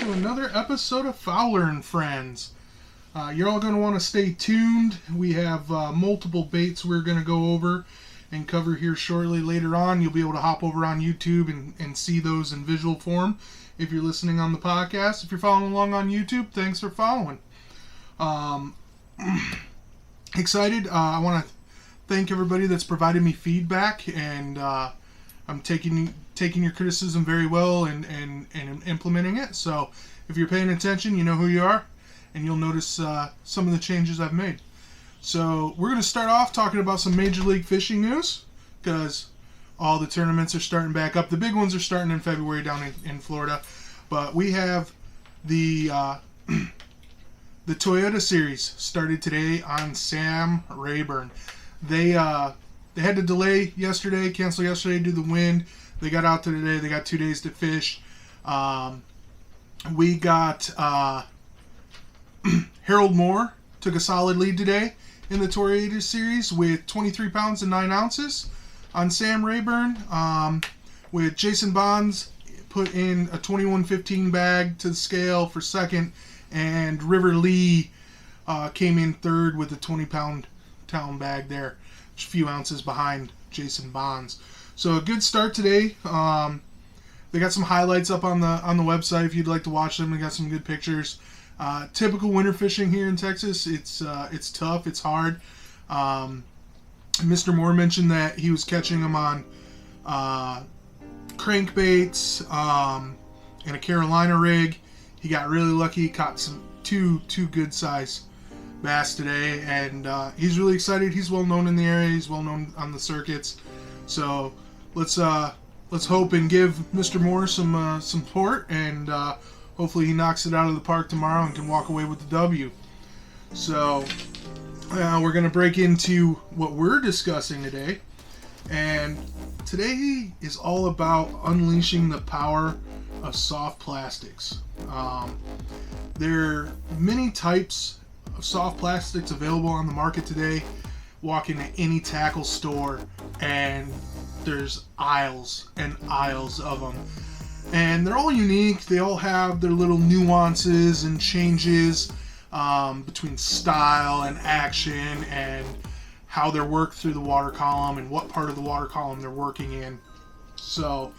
to another episode of Fowler and Friends. You're all going to want to stay tuned. We have multiple baits we're going to go over and cover here shortly. Later on, you'll be able to hop over on YouTube and see those in visual form if you're listening on the podcast. If you're following along on YouTube, thanks for following. Excited. I want to thank everybody that's provided me feedback, and I'm taking your criticism very well and implementing it. So if you're paying attention, you know who you are, and you'll notice some of the changes I've made. So we're going to start off talking about some Major League Fishing news, because all the tournaments are starting back up. The big ones are starting in February down in Florida, but we have the the Toyota Series started today on Sam Rayburn. They had to delay yesterday, cancel yesterday due to the wind. They got out to today. They got 2 days to fish. We got Harold Moore took a solid lead today in the Toyota Series with 23 pounds and 9 ounces on Sam Rayburn. With Jason Bonds put in a 21.15 bag to the scale for second, and River Lee came in third with a 20-pound town bag there, a few ounces behind Jason Bonds. So a good start today. They got some highlights up on the website if you'd like to watch them. They got some good pictures. Typical winter fishing here in Texas. It's tough. It's hard. Mr. Moore mentioned that he was catching them on crankbaits and a Carolina rig. He got really lucky. Caught some two good size bass today, and he's really excited. He's well known in the area. He's well known on the circuits. So let's hope and give Mr. Moore some support, and hopefully he knocks it out of the park tomorrow and can walk away with the W. So we're going to break into what we're discussing today, and today is all about unleashing the power of soft plastics. There are many types of soft plastics available on the market today. Walk into any tackle store and there's aisles and aisles of them, and they're all unique. They all have their little nuances and changes between style and action, and how they're worked through the water column and what part of the water column they're working in. So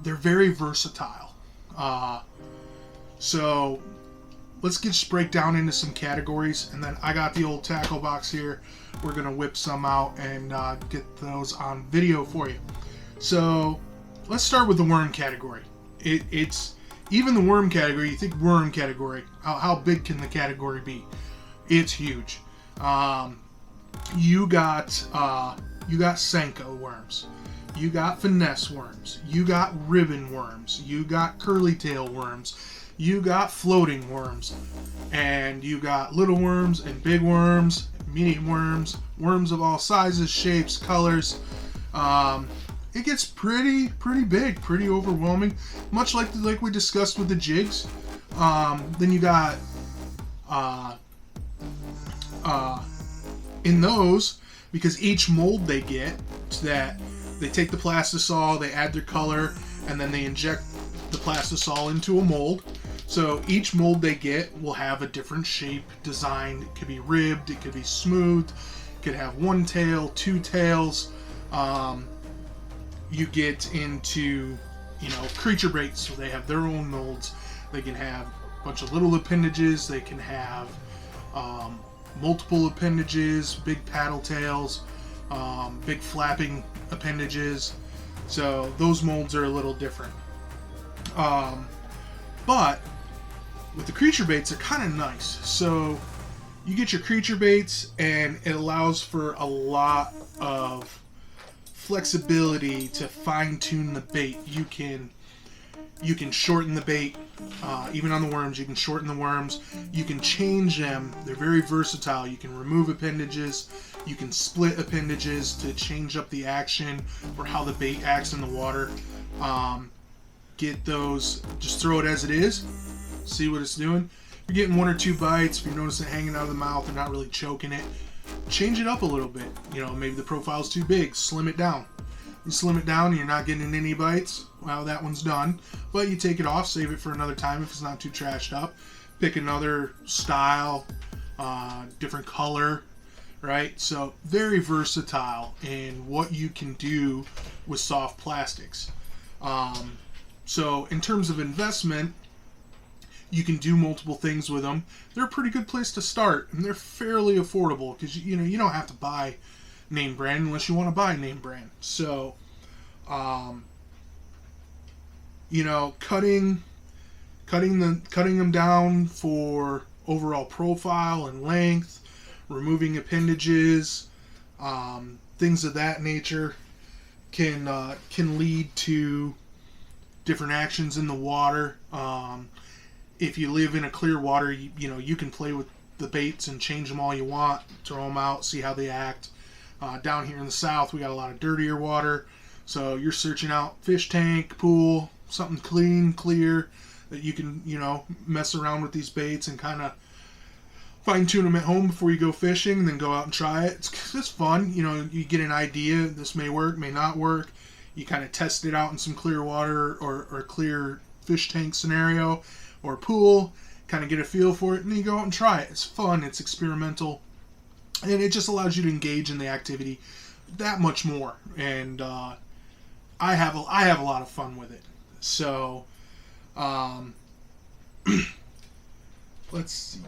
they're very versatile. So let's just break down into some categories, and then I got the old tackle box here. We're going to whip some out and get those on video for you. So let's start with the worm category. It's even the worm category. You think worm category, how big can the category be? It's huge. You got Senko worms. You got finesse worms. You got ribbon worms. You got curly tail worms. You got floating worms. And you got little worms and big worms, medium worms, worms of all sizes, shapes, colors. It gets pretty big, pretty overwhelming, much like we discussed with the jigs. Then you got in those, because each mold they get, that they take the plastisol, they add their color, and then they inject the plastisol into a mold. So each mold they get will have a different shape, design. It could be ribbed, it could be smooth, it could have one tail, two tails. You get into, creature baits, so they have their own molds. They can have a bunch of little appendages. They can have multiple appendages, big paddle tails, big flapping appendages. So those molds are a little different. But with the creature baits, they're kind of nice. So you get your creature baits, and it allows for a lot of flexibility to fine-tune the bait. You can shorten the bait, even on the worms. You can shorten the worms. You can change them. They're very versatile. You can remove appendages. You can split appendages to change up the action or how the bait acts in the water. Get those, just throw it as it is, see what it's doing. If you're getting one or two bites, if you notice it hanging out of the mouth and not really choking it, change it up a little bit. Maybe the profile's too big, slim it down. you slim it down and you're not getting any bites, well, that one's done. But you take it off, save it for another time if it's not too trashed up. Pick another style, different color, right? So very versatile in what you can do with soft plastics. So in terms of investment, you can do multiple things with them. They're a pretty good place to start, and they're fairly affordable because you don't have to buy name brand unless you want to buy name brand. So, cutting them down for overall profile and length, removing appendages, things of that nature can lead to different actions in the water. If you live in a clear water, you can play with the baits and change them all you want, throw them out, see how they act. Down here in the south, we got a lot of dirtier water, so you're searching out fish tank, pool, something clean, clear, that you can, mess around with these baits and kind of fine tune them at home before you go fishing, and then go out and try it. It's fun. You get an idea. This may work, may not work. You kind of test it out in some clear water or clear fish tank scenario or pool, kind of get a feel for it, and then you go out and try it. It's fun. It's experimental. And it just allows you to engage in the activity that much more. And I have a lot of fun with it. So, let's see.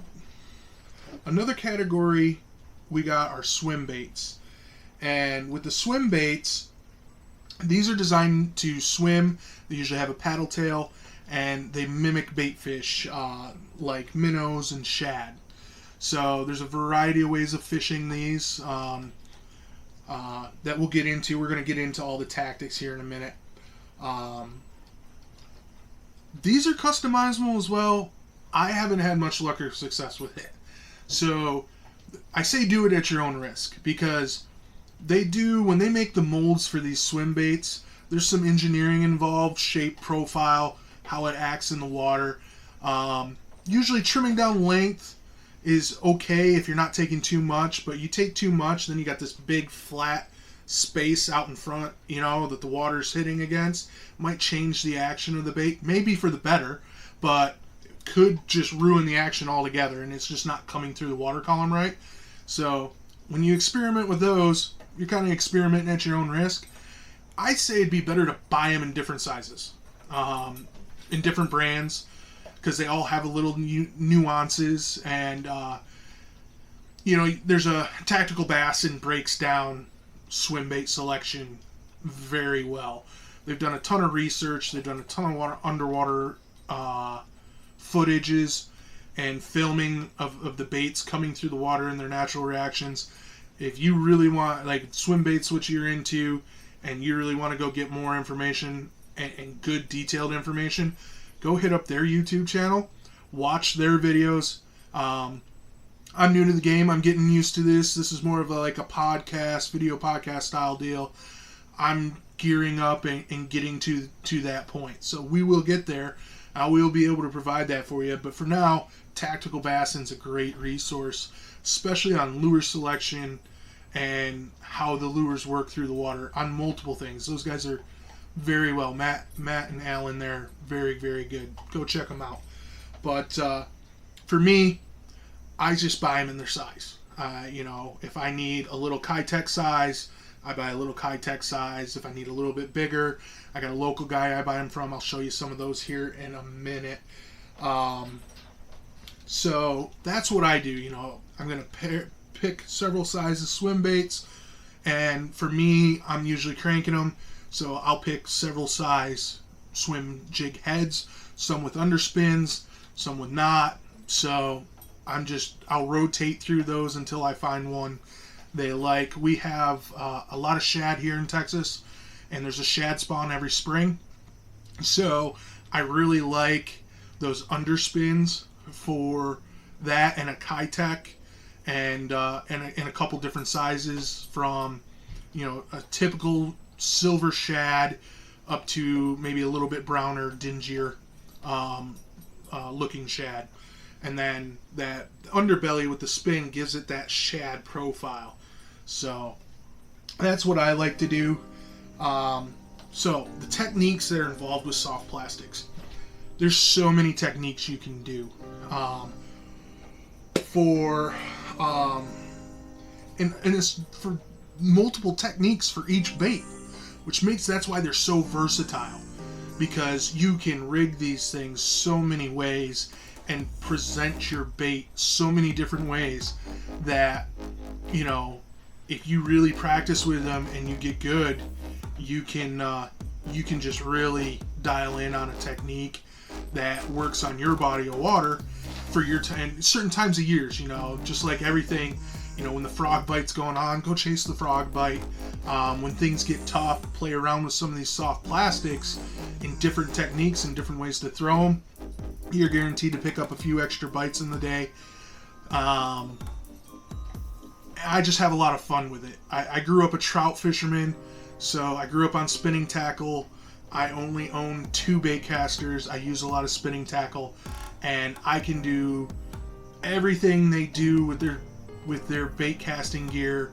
Another category we got are swim baits. And with the swim baits, these are designed to swim. They usually have a paddle tail, and they mimic bait fish like minnows and shad. So there's a variety of ways of fishing these that we'll get into. We're going to get into all the tactics here in a minute. These are customizable as well. I haven't had much luck or success with it. So I say do it at your own risk, because when they make the molds for these swim baits, there's some engineering involved, shape, profile, how it acts in the water. Usually trimming down length is okay if you're not taking too much, but you take too much, then you got this big flat space out in front, that the water's hitting against. Might change the action of the bait, maybe for the better, but could just ruin the action altogether, and it's just not coming through the water column right. So when you experiment with those, you're kind of experimenting at your own risk. I say it'd be better to buy them in different sizes, in different brands, because they all have a little nuances. And there's a Tactical Bass and breaks down swim bait selection very well. They've done a ton of research. They've done a ton of underwater footages and filming of the baits coming through the water and their natural reactions. If you really want, swim baits, what you're into, and you really want to go get more information and good detailed information, go hit up their YouTube channel, watch their videos. I'm new to the game. I'm getting used to this. This is more of a podcast, video podcast style deal. I'm gearing up and getting to that point. So we will get there. I will be able to provide that for you. But for now, Tactical Bassing's a great resource, especially on lure selection and how the lures work through the water on multiple things. Those guys are very well. Matt and Alan, they're very, very good. Go check them out. But for me, I just buy them in their size. If I need a little Kitech size, I buy a little Kitech size. If I need a little bit bigger, I got a local guy I buy them from. I'll show you some of those here in a minute. So that's what I do. I'm going to pick several sizes swim baits, and for me, I'm usually cranking them. So I'll pick several size swim jig heads, some with underspins, some with not. So I'll rotate through those until I find one they like. We have a lot of shad here in Texas, and there's a shad spawn every spring. So I really like those underspins for that, and a Kitech, and a couple different sizes from a typical silver shad up to maybe a little bit browner, dingier looking shad. And then that underbelly with the spin gives it that shad profile. So that's what I like to do. So the techniques that are involved with soft plastics, there's so many techniques you can do. And it's for multiple techniques for each bait, that's why they're so versatile, because you can rig these things so many ways and present your bait so many different ways that, you know, if you really practice with them and you get good, you can just really dial in on a technique that works on your body of water for your time, certain times of years. You know, just like everything, you know, when the frog bite's going on, go chase the frog bite. When things get tough, play around with some of these soft plastics in different techniques and different ways to throw them. You're guaranteed to pick up a few extra bites in the day. I just have a lot of fun with it. I grew up a trout fisherman, so I grew up on spinning tackle. I only own 2 bait casters. I use a lot of spinning tackle, and I can do everything they do with their bait casting gear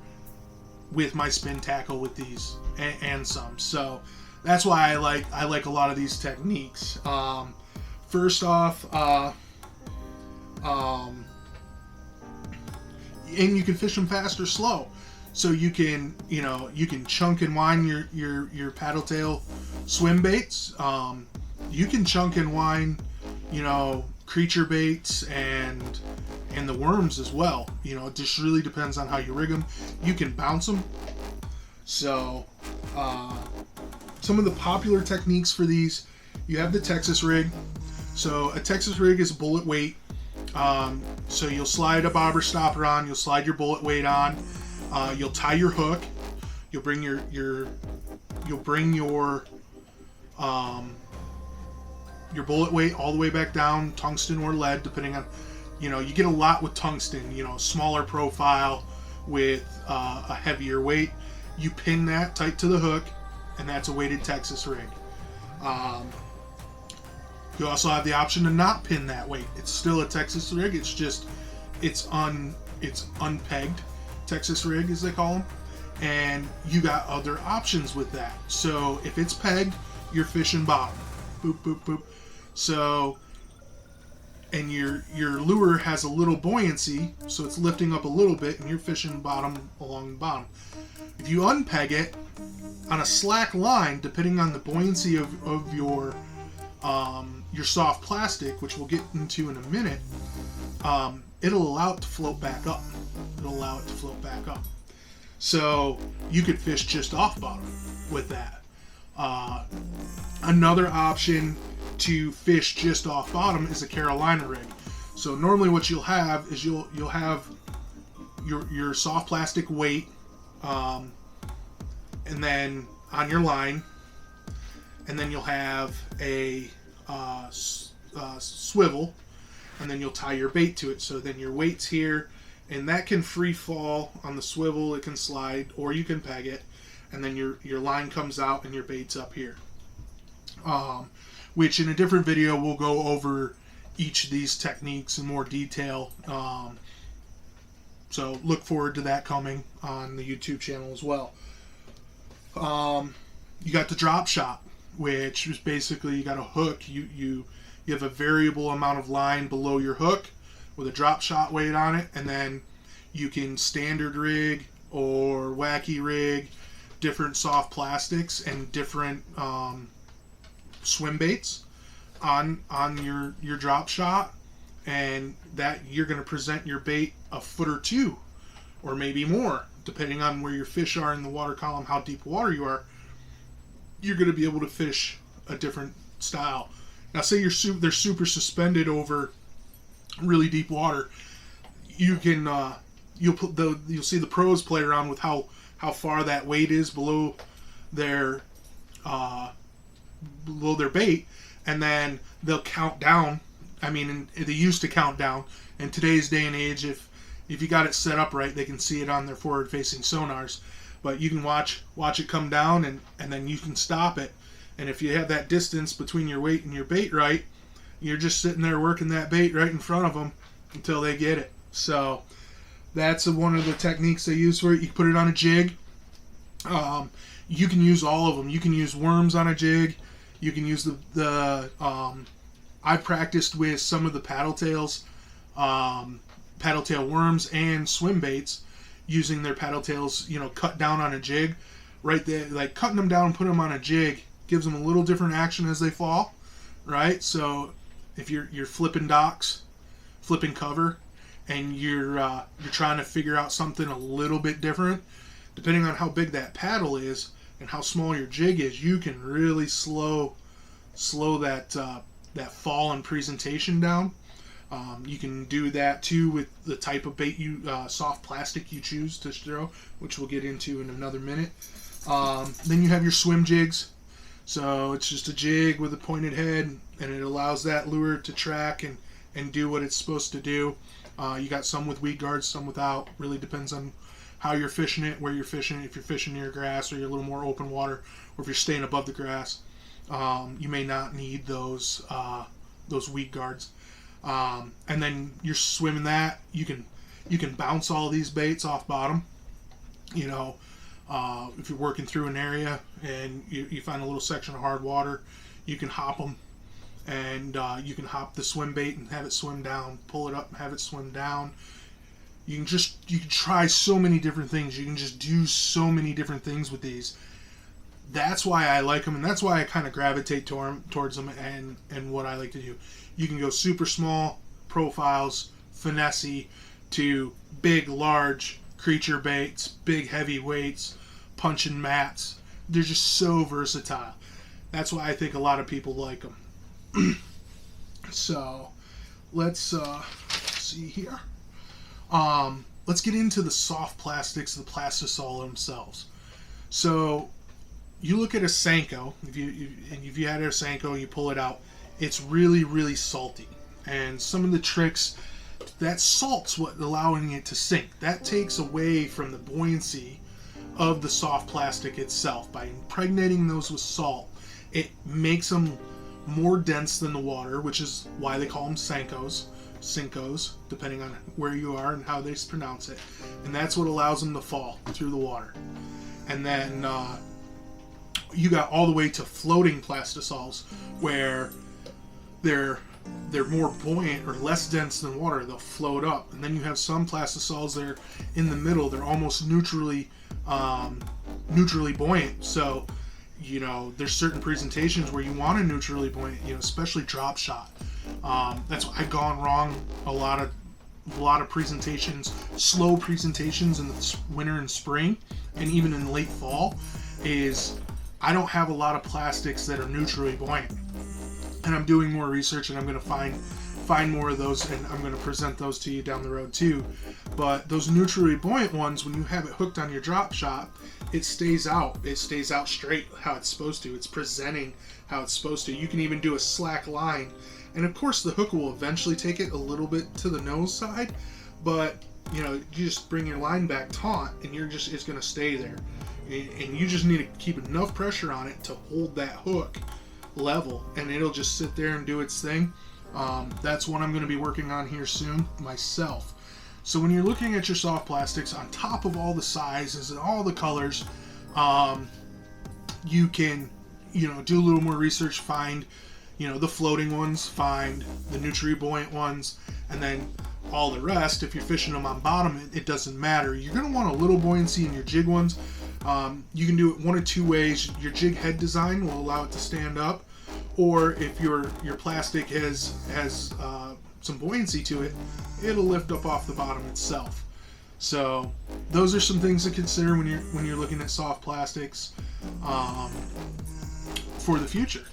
with my spin tackle with these and some. So that's why I like a lot of these techniques. First off, and you can fish them fast or slow. So you can chunk and wind your paddle tail swim baits. You can chunk and wind, creature baits and the worms as well. It just really depends on how you rig them. You can bounce them. So some of the popular techniques for these, you have the Texas rig. So a Texas rig is a bullet weight. So you'll slide a bobber stopper on, you'll slide your bullet weight on, you'll tie your hook, you'll bring your bullet weight all the way back down, tungsten or lead, depending on, you get a lot with tungsten, smaller profile with a heavier weight. You pin that tight to the hook, and that's a weighted Texas rig. You also have the option to not pin that weight. It's still a Texas rig. It's just it's unpegged Texas rig, as they call them, and you got other options with that. So if it's pegged, you're fishing bottom. Boop boop boop. So, and your lure has a little buoyancy, so it's lifting up a little bit, and you're fishing bottom along the bottom. If you unpeg it on a slack line, depending on the buoyancy of your soft plastic, which we'll get into in a minute, it'll allow it to float back up. So you could fish just off bottom with that. Another option to fish just off bottom is a Carolina rig. So normally what you'll have is you'll have your soft plastic weight, and then on your line, and then you'll have a swivel, and then you'll tie your bait to it. So then your weight's here, and that can free fall on the swivel. It can slide, or you can peg it, and then your line comes out and your bait's up here. Which in a different video we'll go over each of these techniques in more detail. So look forward to that coming on the YouTube channel as well. You got the drop shot, which is basically you got a hook. You have a variable amount of line below your hook with a drop shot weight on it, and then you can standard rig or wacky rig different soft plastics and different swim baits on your drop shot, and that you're going to present your bait a foot or two, or maybe more, depending on where your fish are in the water column, how deep water you are. You're going to be able to fish a different style. Now, say they're super suspended over really deep water. You can you'll see the pros play around with how far that weight is below their bait, and then they'll count down. I mean, they used to count down. In today's day and age, if you got it set up right, they can see it on their forward-facing sonars. But you can watch it come down, and then you can stop it. And if you have that distance between your weight and your bait right, you're just sitting there working that bait right in front of them until they get it. So that's one of the techniques they use for it. You can put it on a jig. you can use all of them. You can use worms on a jig. You can use I practiced with some of the paddle tails, paddle tail worms and swim baits, using their paddle tails, cut down on a jig. Right there, like cutting them down and putting them on a jig gives them a little different action as they fall, right? So if you're flipping docks, flipping cover, and you're trying to figure out something a little bit different, depending on how big that paddle is and how small your jig is, you can really slow that fall and presentation down. You can do that too with the type of bait soft plastic you choose to throw, which we'll get into in another minute. Then you have your swim jigs. So it's just a jig with a pointed head, and it allows that lure to track and do what it's supposed to do. You got some with weed guards, some without. Really depends on how you're fishing it, where you're fishing it. If you're fishing near grass or you're a little more open water, or if you're staying above the grass, you may not need those weed guards. And then you're swimming that. You can bounce all these baits off bottom. If you're working through an area and you find a little section of hard water, you can hop them, and you can hop the swim bait and have it swim down, pull it up and have it swim down. You can try so many different things. You can just do so many different things with these. That's why I like them, and that's why I kind of gravitate towards them and what I like to do. You can go super small profiles, finesse, to big, large creature baits, big, heavy weights, punching mats. They're just so versatile. That's why I think a lot of people like them. So, let's see here. Let's get into the soft plastics, the plastisol themselves. So, you look at a Senko, if you had a Senko, you pull it out, it's really, really salty. And some of the tricks, that salt's what allowing it to sink. That takes away from the buoyancy of the soft plastic itself. By impregnating those with salt, it makes them more dense than the water, which is why they call them Senkos, depending on where you are and how they pronounce it. And that's what allows them to fall through the water. And then you got all the way to floating plastisols, where they're more buoyant or less dense than water. They'll float up. And then you have some plastisols that are in the middle. They're almost neutrally buoyant. So, there's certain presentations where you want a neutrally buoyant, especially drop shot. That's why I've gone wrong a lot of presentations, slow presentations in the winter and spring, and even in late fall, is I don't have a lot of plastics that are neutrally buoyant. And I'm doing more research, and I'm going to find more of those, and I'm going to present those to you down the road too. But those neutrally buoyant ones, when you have it hooked on your drop shot, it stays out. It stays out straight how it's supposed to. It's presenting how it's supposed to. You can even do a slack line, and of course the hook will eventually take it a little bit to the nose side, but you just bring your line back taut, and it's going to stay there. And you just need to keep enough pressure on it to hold that hook level, and it'll just sit there and do its thing. That's what I'm going to be working on here soon myself. So when you're looking at your soft plastics, on top of all the sizes and all the colors, you can do a little more research, find the floating ones, find the nutri-buoyant ones, and then all the rest. If you're fishing them on bottom, it doesn't matter. You're going to want a little buoyancy in your jig ones. You can do it one of two ways. Your jig head design will allow it to stand up, or if your plastic has some buoyancy to it, it'll lift up off the bottom itself. So those are some things to consider when you're looking at soft plastics for the future.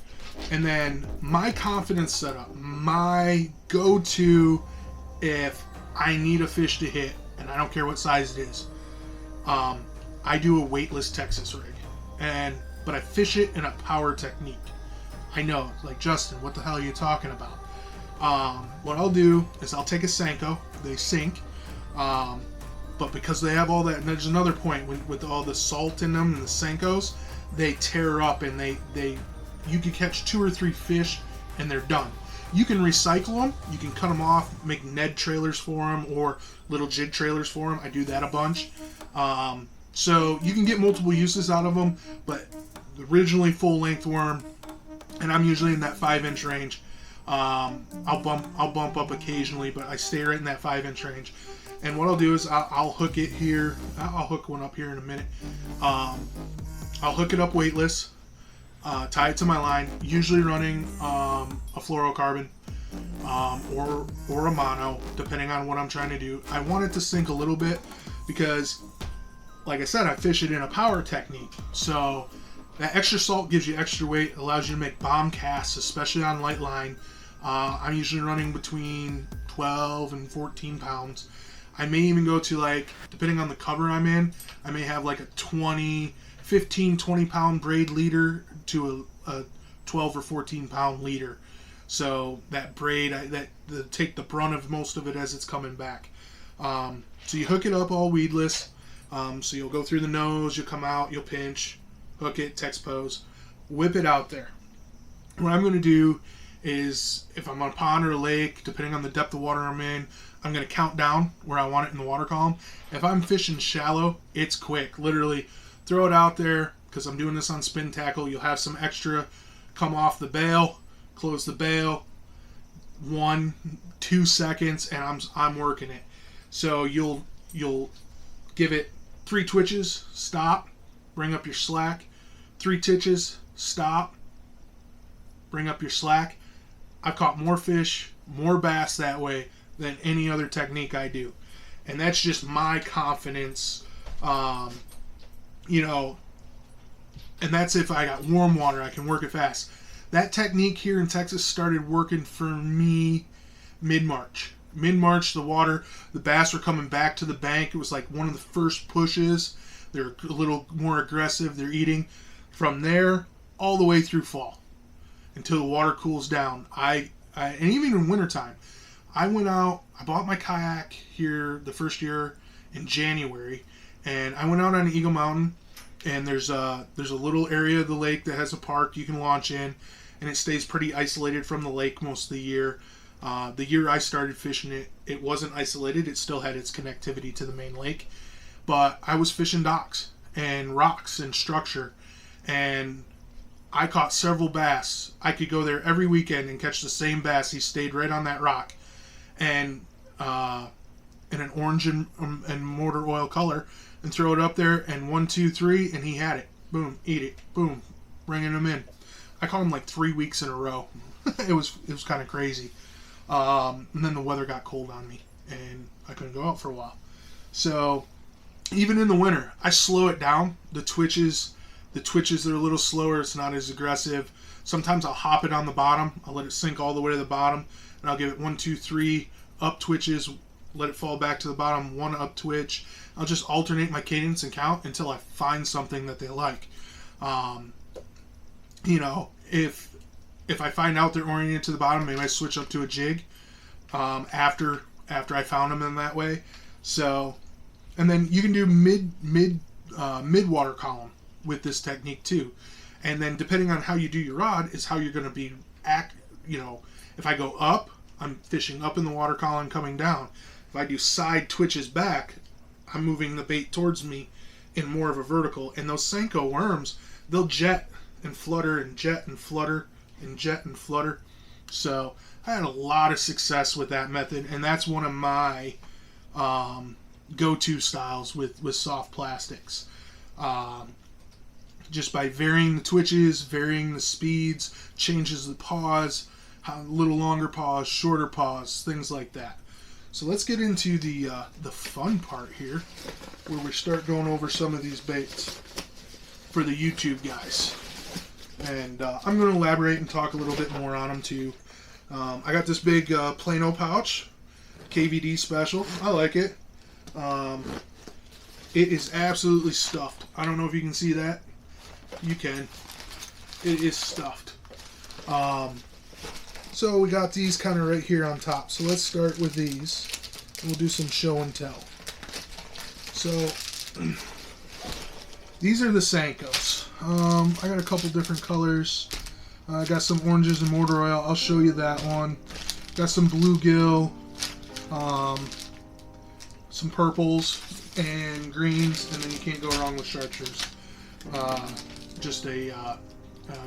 And then my confidence setup, my go-to if I need a fish to hit, and I don't care what size it is, I do a weightless Texas rig, but I fish it in a power technique. I know, like, Justin, what the hell are you talking about? What I'll do is I'll take a Senko, they sink, but because they have all that, and there's another point with all the salt in them and the Senkos, they tear up, and you can catch 2 or 3 fish and they're done. You can recycle them, you can cut them off, make Ned trailers for them or little jig trailers for them. I do that a bunch. So you can get multiple uses out of them, but originally full length worm, and I'm usually in that 5-inch range. I'll bump up occasionally, but I stay right in that 5-inch range. And what I'll do is I'll hook it here. I'll hook one up here in a minute. I'll hook it up weightless, tie it to my line, usually running a fluorocarbon or a mono, depending on what I'm trying to do. I want it to sink a little bit because, like I said, I fish it in a power technique. So that extra salt gives you extra weight, allows you to make bomb casts, especially on light line. I'm usually running between 12 and 14 pounds. I may even go to, like, depending on the cover I'm in, I may have like a 15, 20 pound braid leader to a 12 or 14 pound leader. So that braid, take the brunt of most of it as it's coming back. So you hook it up all weedless. So you'll go through the nose, you'll come out, you'll pinch, hook it, text pose, whip it out there. What I'm going to do is, if I'm on a pond or a lake, depending on the depth of water I'm in, I'm going to count down where I want it in the water column. If I'm fishing shallow, it's quick. Literally throw it out there, because I'm doing this on spin tackle. You'll have some extra come off the bail, close the bail, 1-2 seconds, and I'm working it. So you'll give it 3 twitches, stop, bring up your slack, 3 titches, stop, bring up your slack. I've caught more fish, more bass that way than any other technique I do. And that's just my confidence, and that's if I got warm water, I can work it fast. That technique here in Texas started working for me mid-March. Mid-March, the bass were coming back to the bank. It was like one of the first pushes. They're a little more aggressive. They're eating. From there, all the way through fall, until the water cools down. And even in wintertime, I went out, I bought my kayak here the first year in January, and I went out on Eagle Mountain, and there's a little area of the lake that has a park you can launch in, and it stays pretty isolated from the lake most of the year. The year I started fishing it, it wasn't isolated. It still had its connectivity to the main lake, but I was fishing docks and rocks and structure, and I caught several bass. I could go there every weekend and catch the same bass. He stayed right on that rock, and in an orange and mortar oil color, and throw it up there, and 1, 2, 3, and he had it. Boom, eat it. Boom, bringing him in. I caught him like 3 weeks in a row. It was kind of crazy. And then the weather got cold on me, and I couldn't go out for a while. So even in the winter, I slow it down. The twitches are a little slower. It's not as aggressive. Sometimes I'll hop it on the bottom. I'll let it sink all the way to the bottom, and I'll give it 1, 2, 3 up twitches, let it fall back to the bottom, 1 up twitch. I'll just alternate my cadence and count until I find something that they like. If I find out they're oriented to the bottom, maybe I switch up to a jig after I found them in that way. So, and then you can do mid water column with this technique too. And then depending on how you do your rod is how you're going to be if I go up, I'm fishing up in the water column coming down. If I do side twitches back, I'm moving the bait towards me in more of a vertical. And those Senko worms, they'll jet and flutter and jet and flutter and jet and flutter. So I had a lot of success with that method, and that's one of my go-to styles with soft plastics. Just by varying the twitches, varying the speeds, changes the pause, a little longer pause, shorter pause, things like that. So let's get into the fun part here, where we start going over some of these baits for the YouTube guys. And I'm going to elaborate and talk a little bit more on them too. I got this big Plano pouch, KVD special. I like it. It is absolutely stuffed. I don't know if you can see that. You can. It is stuffed. So we got these kind of right here on top. So let's start with these. We'll do some show and tell. So these are the Senkos. I got a couple different colors. I got some oranges and mortar oil. I'll show you that one. Got some bluegill. Some purples. and greens, and then you can't go wrong with chartreuse. Just a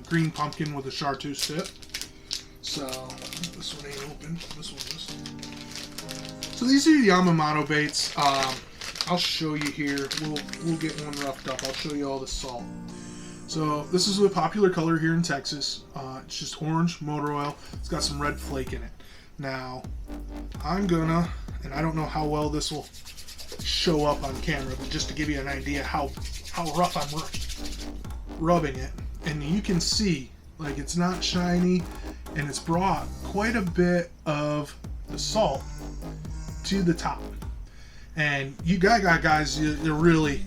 green pumpkin with a chartreuse tip. So this one ain't open. This one is. So these are Yamamoto baits. I'll show you here. We'll get one roughed up. I'll show you all the salt. So this is a popular color here in Texas. It's just orange motor oil. It's got some red flake in it. Now I'm gonna, and I don't know how well this will show up on camera, but just to give you an idea how rough I'm rubbing it, and you can see like it's not shiny, and it's brought quite a bit of the salt to the top. And you guys, you're really,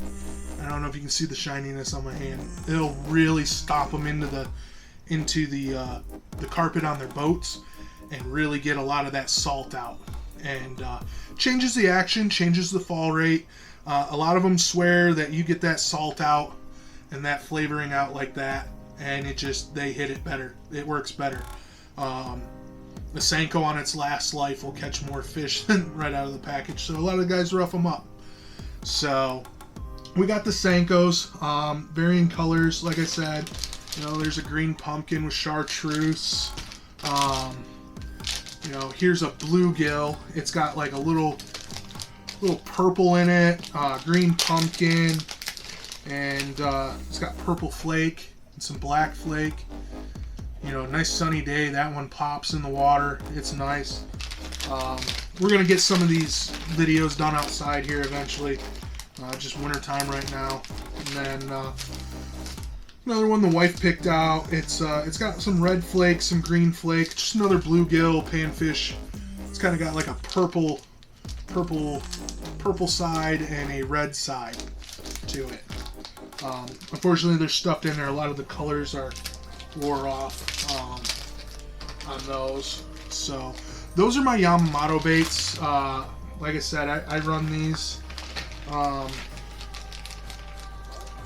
I don't know if you can see the shininess on my hand. It'll really stop them into the carpet on their boats, and really get a lot of that salt out. And changes the action, changes the fall rate. A lot of them swear that you get that salt out and that flavoring out like that, and they hit it better. It works better. The Senko on its last life will catch more fish than right out of the package, so a lot of guys rough them up. So we got the Senkos, varying colors. Like I said, there's a green pumpkin with chartreuse. Here's a bluegill. It's got like a little purple in it, green pumpkin, and it's got purple flake and some black flake. Nice sunny day. That one pops in the water. It's nice. We're gonna get some of these videos done outside here eventually. Just winter time right now. And then another one the wife picked out. It's got some red flake, some green flake, just another bluegill panfish. It's kind of got like a purple side and a red side to it. Unfortunately, they're stuffed in there. A lot of the colors are wore off on those. So those are my Yamamoto baits. Like I said, I run these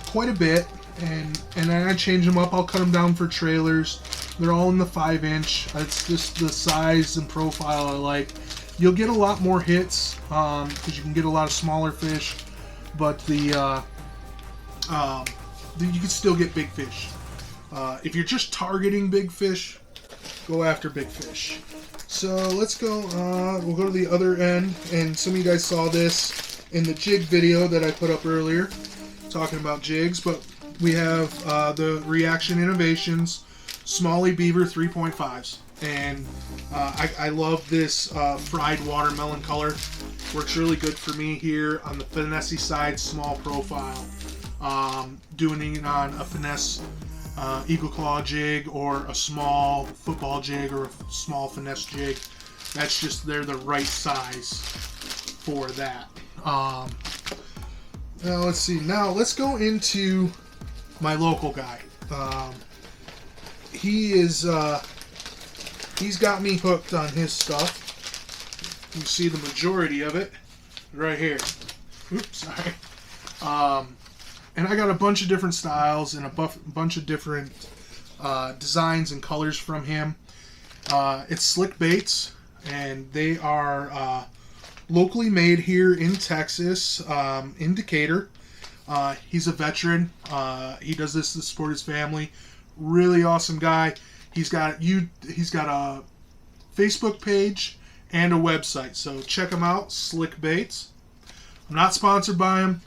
quite a bit, and then I change them up. I'll cut them down for trailers. They're all in the 5-inch. It's just the size and profile I like. You'll get a lot more hits because you can get a lot of smaller fish, but you can still get big fish. If you're just targeting big fish, go after big fish. So let's go, we'll go to the other end, and some of you guys saw this in the jig video that I put up earlier, talking about jigs, but we have the Reaction Innovations Smalley Beaver 3.5s, and I love this fried watermelon color. Works really good for me here on the finesse side, small profile. Doing it on a finesse eagle claw jig, or a small football jig, or a small finesse jig. That's just, they're the right size for that. Now let's see. Now let's go into my local guy. He's got me hooked on his stuff. You can see the majority of it right here. Oops, sorry. And I got a bunch of different styles and a bunch of different designs and colors from him. It's Slick Baits, and they are locally made here in Texas, in Decatur. He's a veteran. He does this to support his family. Really awesome guy. He's got a Facebook page and a website, so check him out. Slick Baits. I'm not sponsored by him.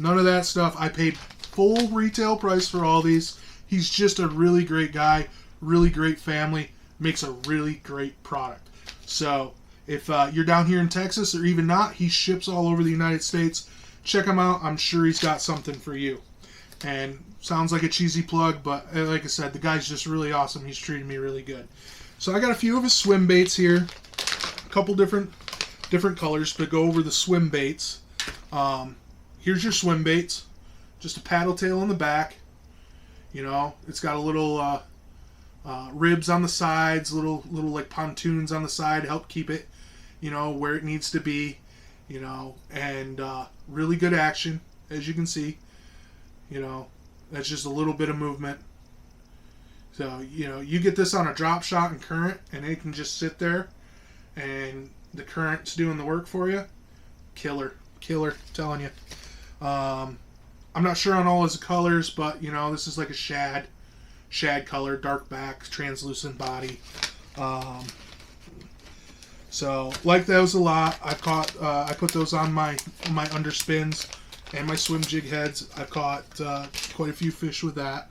None of that stuff. I paid full retail price for all these. He's just a really great guy, really great family, makes a really great product. So if you're down here in Texas, or even not, he ships all over the United States. Check him out. I'm sure he's got something for you. And sounds like a cheesy plug, but like I said, the guy's just really awesome. He's treated me really good. So I got a few of his swim baits here, a couple different colors, but go over the swim baits. Here's your swim baits, just a paddle tail on the back. It's got a little ribs on the sides, little like pontoons on the side to help keep it, where it needs to be, and really good action, as you can see. That's just a little bit of movement. So, you get this on a drop shot and current, and it can just sit there, and the current's doing the work for you. Killer. killer, I'm telling you. I'm not sure on all his colors, but you know, this is like a shad color, dark back, translucent body. So like those a lot. I put those on my underspins and my swim jig heads. I've caught quite a few fish with that.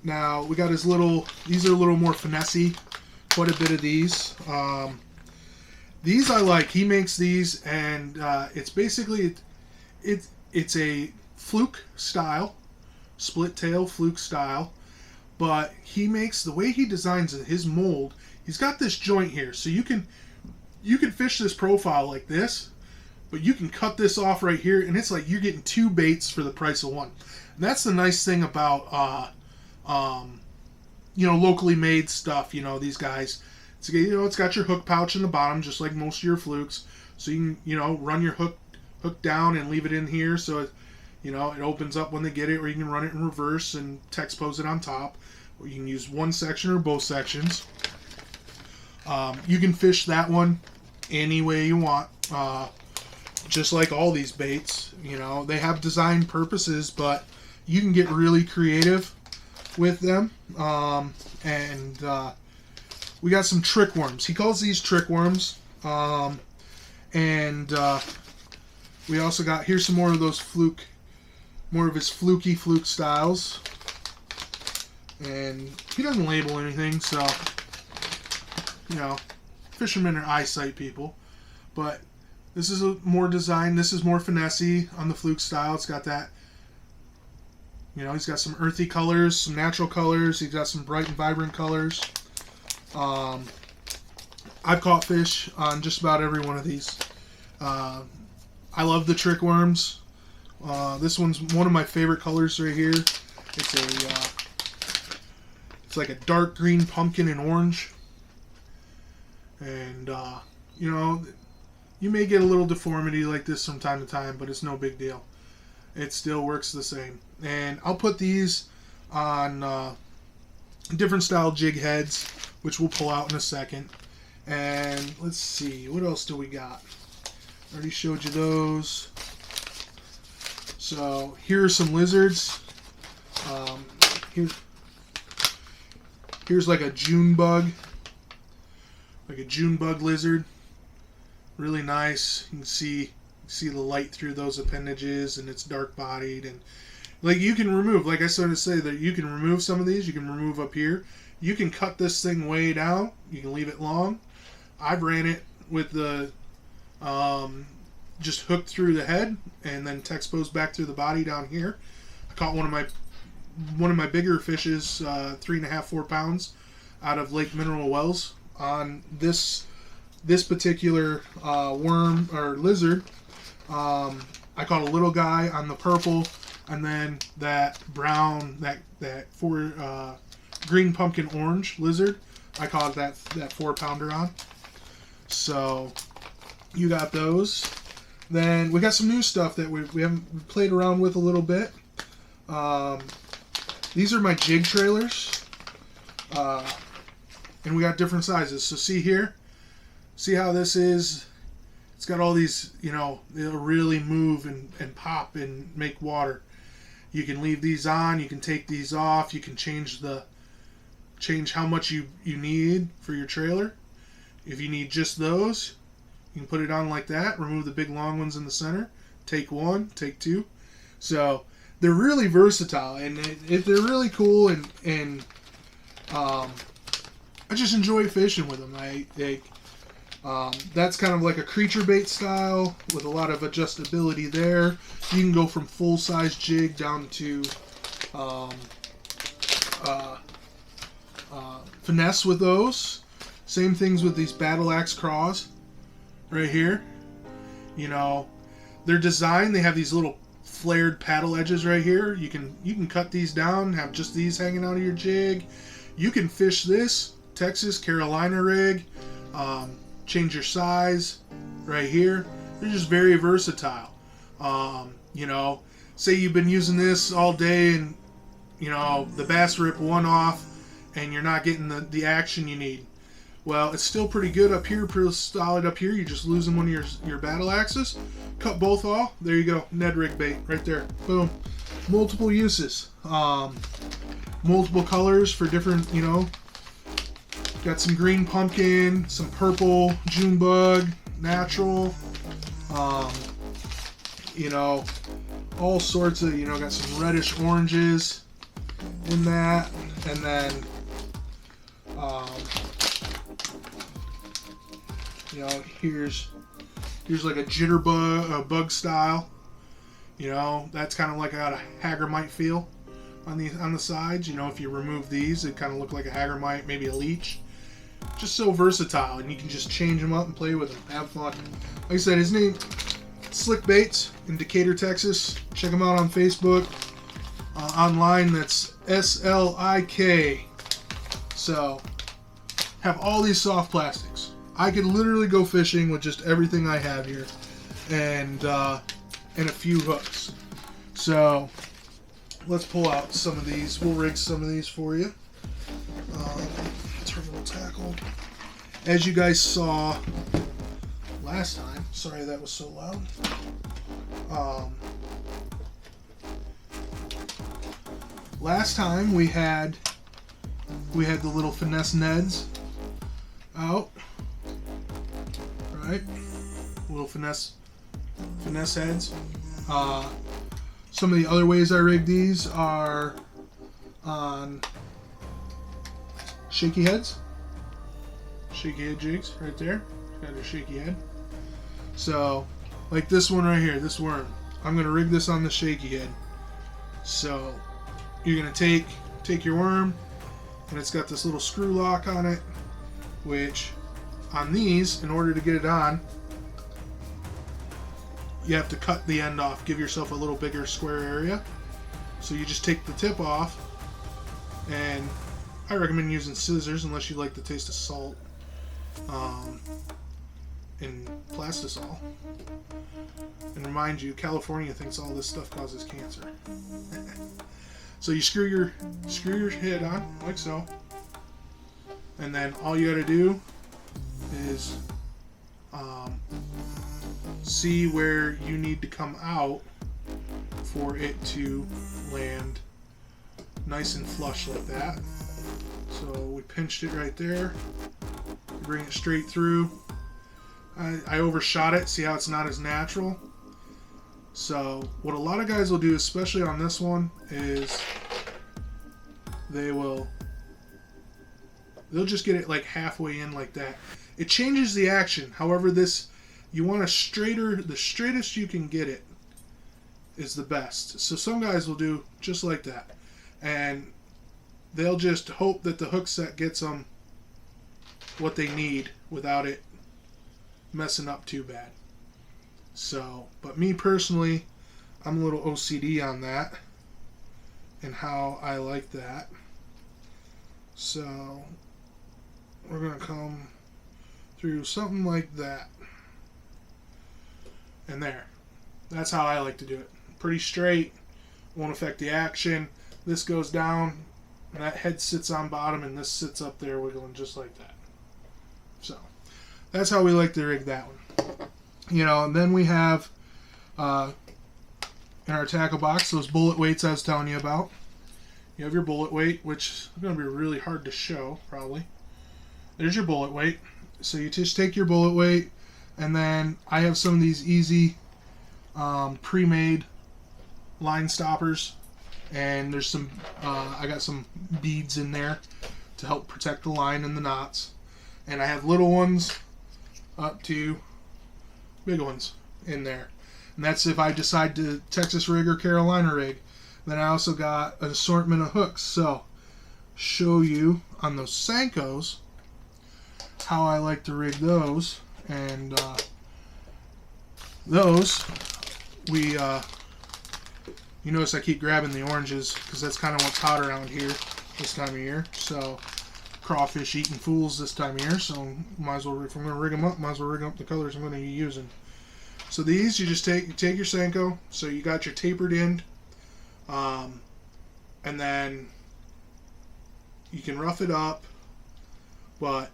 Now we got his little. These are a little more finessey. Quite a bit of these. These I like. He makes these, and it's basically it's a fluke style, split tail fluke style. But he makes, the way he designs his mold, he's got this joint here, so you can fish this profile like this, but you can cut this off right here, and it's like you're getting two baits for the price of one. And that's the nice thing about you know, locally made stuff. You know, these guys, it's got your hook pouch in the bottom, just like most of your flukes, so you can, you know, run your hook down and leave it in here, so it, you know, it opens up when they get it, or you can run it in reverse and Texpose it on top, or you can use one section or both sections. You can fish that one any way you want, just like all these baits. You know, they have design purposes, but you can get really creative with them. We got some trick worms. He calls these trick worms. We also got, here's some more of those more of his fluke styles. And he doesn't label anything, so, you know, fishermen are eyesight people. But this is a more design, this is more finessey on the fluke style. It's got that, you know, he's got some earthy colors, some natural colors. He's got some bright and vibrant colors. I've caught fish on just about every one of these. I love the trick worms. This one's one of my favorite colors right here. It's like a dark green pumpkin and orange. And, you know, you may get a little deformity like this from time to time, but it's no big deal. It still works the same. And I'll put these on different style jig heads, which we'll pull out in a second. And let's see, what else do we got? Already showed you those. So here are some lizards. Here's like a June bug, lizard. Really nice. You can see the light through those appendages, and it's dark bodied, and like you can remove. Like I started to say, that you can remove some of these. You can remove up here. You can cut this thing way down. You can leave it long. I've ran it with the just hooked through the head and then Texpose back through the body down here. I caught one of my bigger fishes, 3.5, 4 pounds, out of Lake Mineral Wells on this particular worm or lizard. I caught a little guy on the purple, and then that brown, that green pumpkin orange lizard, I caught that 4-pounder on. So you got those. Then we got some new stuff that we haven't played around with a little bit. These are my jig trailers, and we got different sizes. So see here, see how this is? It's got all these, you know, they'll really move and pop and make water. You can leave these on, you can take these off, you can change how much you need for your trailer. If you need just those, you can put it on like that, remove the big long ones in the center, take one, take two. So they're really versatile, and they're really cool, and I just enjoy fishing with them. That's kind of like a creature bait style with a lot of adjustability there. You can go from full size jig down to finesse with those. Same things with these battle axe craws right here. You know, they're designed, they have these little flared paddle edges right here. You can cut these down, have just these hanging out of your jig. You can fish this Texas, Carolina rig, change your size right here. They're just very versatile. You know, say you've been using this all day and, you know, the bass rip one off and you're not getting the action you need. Well, it's still pretty good up here, pretty solid up here. You're just losing one of your battle axes. Cut both off. There you go. Ned rig bait right there. Boom. Multiple uses. Multiple colors for different, you know. Got some green pumpkin, some purple June bug, natural. You know, all sorts of, you know, got some reddish oranges in that. And then, you know, here's like a jitterbug, bug style. You know, that's kind of like got a Hagermite feel on the sides. You know, if you remove these, it kind of look like a Hagermite, maybe a leech. Just so versatile, and you can just change them up and play with them. Have fun. Like I said, his name Slick Baits in Decatur, Texas. Check him out on Facebook. Online, that's SLIK. So, have all these soft plastics. I could literally go fishing with just everything I have here, and a few hooks. So, let's pull out some of these. We'll rig some of these for you. Terminal tackle. As you guys saw last time, sorry that was so loud. Last time we had the little finesse Neds out, right? Little finesse heads. Some of the other ways I rig these are on shaky heads. Shaky head jigs right there. Got a shaky head. So, like this one right here, this worm. I'm gonna rig this on the shaky head. So, you're gonna take your worm, and it's got this little screw lock on it, which on these, in order to get it on, you have to cut the end off. Give yourself a little bigger square area. So you just take the tip off, and I recommend using scissors unless you like the taste of salt and plastisol. And remind you, California thinks all this stuff causes cancer. So you screw your head on like so, and then all you got to do is see where you need to come out for it to land nice and flush like that. So we pinched it right there. Bring it straight through. I overshot it. See how it's not as natural? So what a lot of guys will do, especially on this one, is they'll just get it like halfway in like that. It changes the action. However, this, you want the straightest you can get it is the best. So some guys will do just like that, and they'll just hope that the hook set gets them what they need without it messing up too bad. So, but me personally, I'm a little OCD on that and how I like that. So we're going to come through something like that. And there. That's how I like to do it. Pretty straight. Won't affect the action. This goes down. And that head sits on bottom, and this sits up there wiggling just like that. So that's how we like to rig that one. You know, and then we have in our tackle box those bullet weights I was telling you about. You have your bullet weight, which is going to be really hard to show, probably. There's your bullet weight. So you just take your bullet weight, and then I have some of these easy pre-made line stoppers, and there's some I got some beads in there to help protect the line and the knots, and I have little ones up to big ones in there, and that's if I decide to Texas rig or Carolina rig. Then I also got an assortment of hooks. So show you on those Senkos how I like to rig those, and those we you notice I keep grabbing the oranges because that's kind of what's hot around here this time of year. So crawfish eating fools this time of year, so might as well, if I'm going to rig them up, might as well rig up the colors I'm going to be using. So these, you just take your Senko, so you got your tapered end, and then you can rough it up, but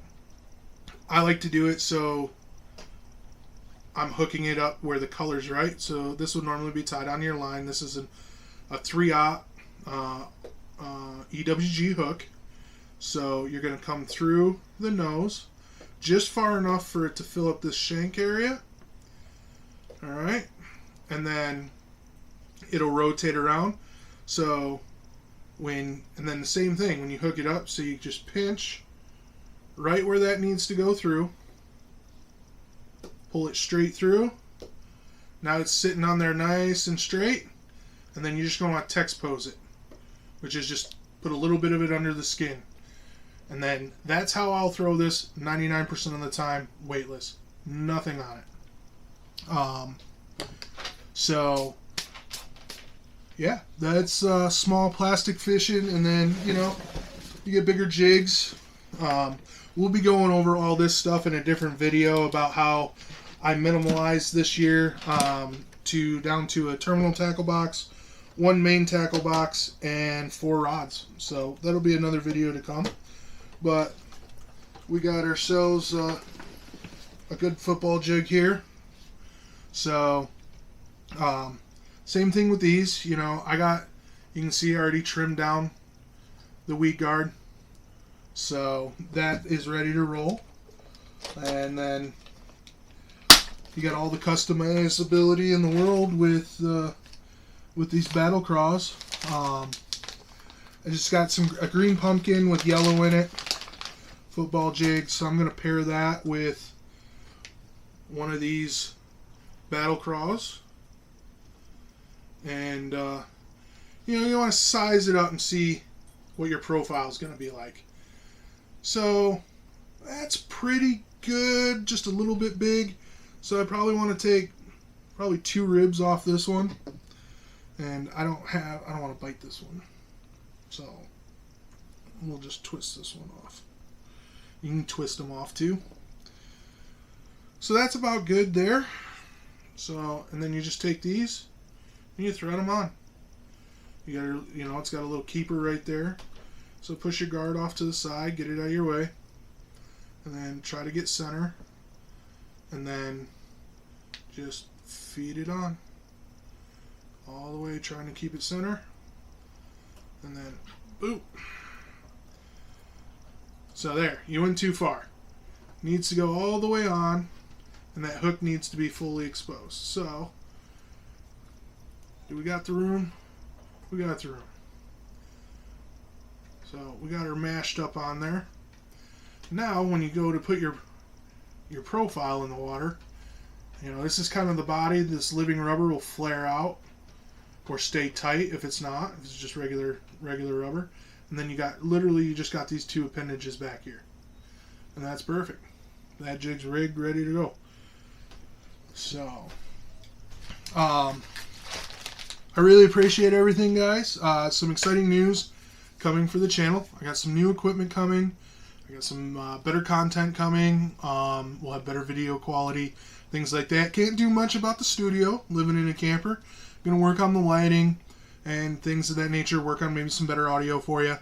I like to do it so I'm hooking it up where the color's right. So this would normally be tied on your line. This is a 3/0 EWG hook. So you're going to come through the nose just far enough for it to fill up this shank area. Alright. And then it'll rotate around. So and then the same thing when you hook it up. So you just pinch right where that needs to go through. Pull it straight through. Now it's sitting on there nice and straight. And then you're just going to want to text pose it, which is just put a little bit of it under the skin. And then that's how I'll throw this 99% of the time, weightless. Nothing on it. So, yeah, that's small plastic fishing. And then, you get bigger jigs. We'll be going over all this stuff in a different video about how I minimalized this year down to a terminal tackle box, 1 main tackle box, and 4 rods. So that'll be another video to come. But we got ourselves a good football jig here. So same thing with these. You can see I already trimmed down the weed guard. So that is ready to roll. And then you got all the customizability in the world with these battle craws. I just got a green pumpkin with yellow in it. Football jig. So I'm going to pair that with one of these battle craws. And you want to size it up and see what your profile is going to be like. So that's pretty good, just a little bit big. So I probably want to take 2 ribs off this one. And I don't want to bite this one. So we'll just twist this one off. You can twist them off too. So that's about good there. So, and then you just take these and you thread them on. You got it's got a little keeper right there. So push your guard off to the side, get it out of your way, and then try to get center, and then just feed it on all the way, trying to keep it center, and then boop. So there, you went too far. Needs to go all the way on, and that hook needs to be fully exposed. So, do we got the room? We got the room. So we got her mashed up on there. Now when you go to put your profile in the water, this is kind of the body. This living rubber will flare out or stay tight if it's not. If it's just regular rubber. And then you just got these 2 appendages back here. And that's perfect. That jig's rigged, ready to go. So I really appreciate everything, guys. Some exciting news coming for the channel. I got some new equipment coming. I got some better content coming. We'll have better video quality, things like that. Can't do much about the studio, living in a camper. Gonna work on the lighting and things of that nature. Work on maybe some better audio for you.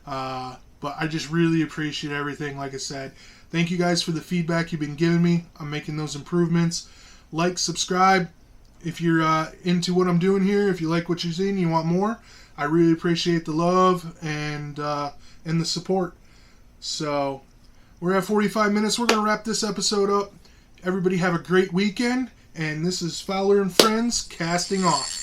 But I just really appreciate everything. Like I said, thank you guys for the feedback you've been giving me. I'm making those improvements. Like, subscribe if you're into what I'm doing here. If you like what you're seeing, you want more. I really appreciate the love and the support. So we're at 45 minutes. We're going to wrap this episode up. Everybody have a great weekend. And this is Fowler and Friends casting off.